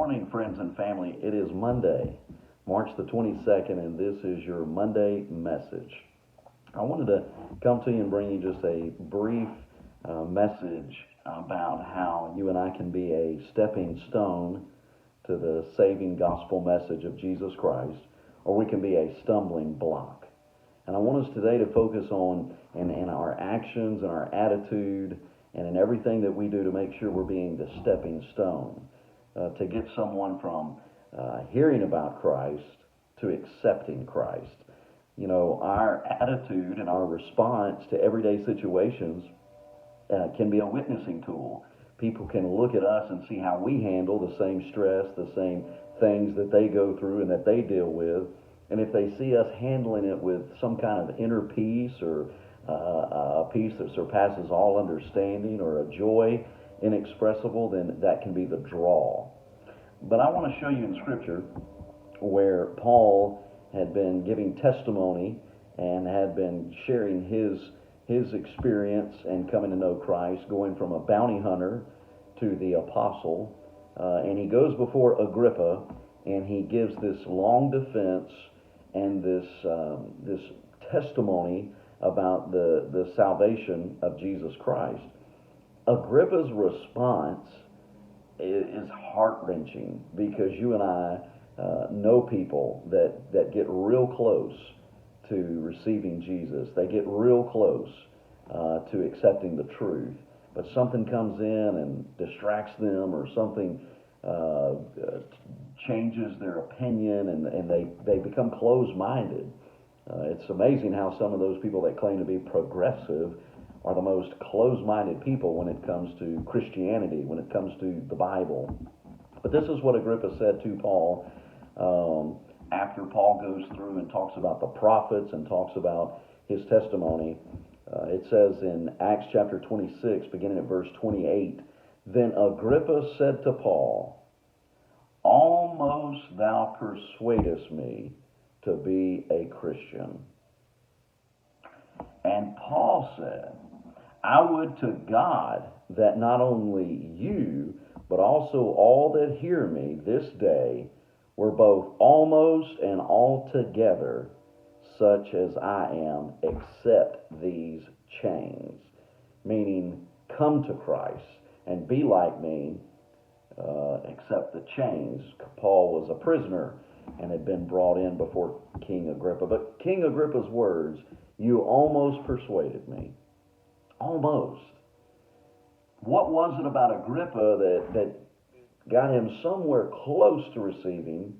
morning, friends and family. It is Monday, March the 22nd, and this is your Monday message. I wanted to come to you and bring you just a brief message about how you and I can be a stepping stone to the saving gospel message of Jesus Christ, or we can be a stumbling block. And I want us today to focus on in our actions and our attitude and in everything that we do to make sure we're being the stepping stone to get someone from hearing about Christ to accepting Christ. You know, our attitude and our response to everyday situations can be a witnessing tool. People can look at us and see how we handle the same stress, the same things that they go through and that they deal with. And if they see us handling it with some kind of inner peace or a peace that surpasses all understanding or a joy inexpressible, then that can be the draw. But I want to show you in Scripture where Paul had been giving testimony and had been sharing his experience and coming to know Christ, going from a bounty hunter to the apostle. And he goes before Agrippa and he gives this long defense and this testimony about the salvation of Jesus Christ. Agrippa's response is heart-wrenching because you and I know people that get real close to receiving Jesus. They get real close to accepting the truth. But something comes in and distracts them, or something changes their opinion, and they become closed-minded. It's amazing how some of those people that claim to be progressive are the most closed-minded people when it comes to Christianity, when it comes to the Bible. But this is what Agrippa said to Paul after Paul goes through and talks about the prophets and talks about his testimony. It says in Acts chapter 26, beginning at verse 28, "Then Agrippa said to Paul, 'Almost thou persuadest me to be a Christian.' And Paul said, 'I would to God that not only you, but also all that hear me this day were both almost and altogether such as I am, except these chains.'" Meaning, come to Christ and be like me, except the chains. Paul was a prisoner and had been brought in before King Agrippa. But King Agrippa's words, "You almost persuaded me." Almost. What was it about Agrippa that got him somewhere close to receiving,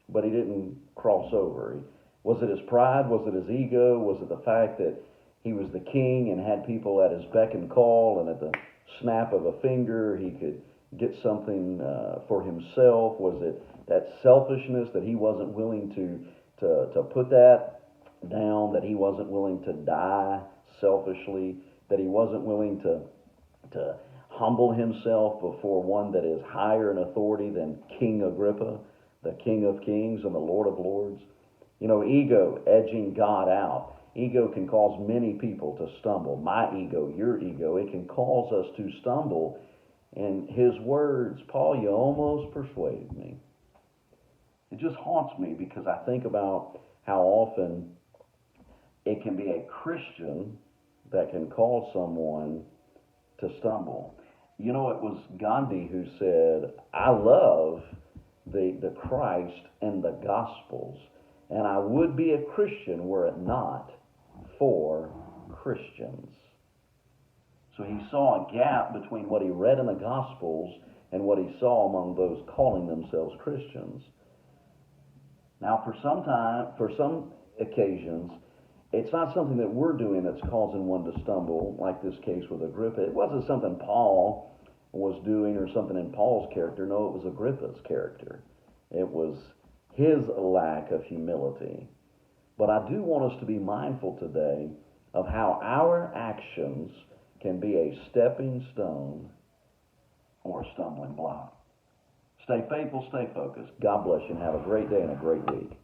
but he didn't cross over? Was it his pride? Was it his ego? Was it the fact that he was the king and had people at his beck and call, and at the snap of a finger he could get something for himself? Was it that selfishness that he wasn't willing to put that down, that he wasn't willing to die selfishly, that he wasn't willing to humble himself before one that is higher in authority than King Agrippa, the King of Kings and the Lord of Lords? You know, ego edging God out. Ego can cause many people to stumble. My ego, your ego, it can cause us to stumble. And his words, "Paul, you almost persuaded me," it just haunts me because I think about how often it can be a Christian that can cause someone to stumble. You know, it was Gandhi who said, "I love the Christ and the Gospels, and I would be a Christian were it not for Christians." So he saw a gap between what he read in the Gospels and what he saw among those calling themselves Christians. Now, for some occasions, it's not something that we're doing that's causing one to stumble, like this case with Agrippa. It wasn't something Paul was doing or something in Paul's character. No, it was Agrippa's character. It was his lack of humility. But I do want us to be mindful today of how our actions can be a stepping stone or a stumbling block. Stay faithful, stay focused. God bless you, and have a great day and a great week.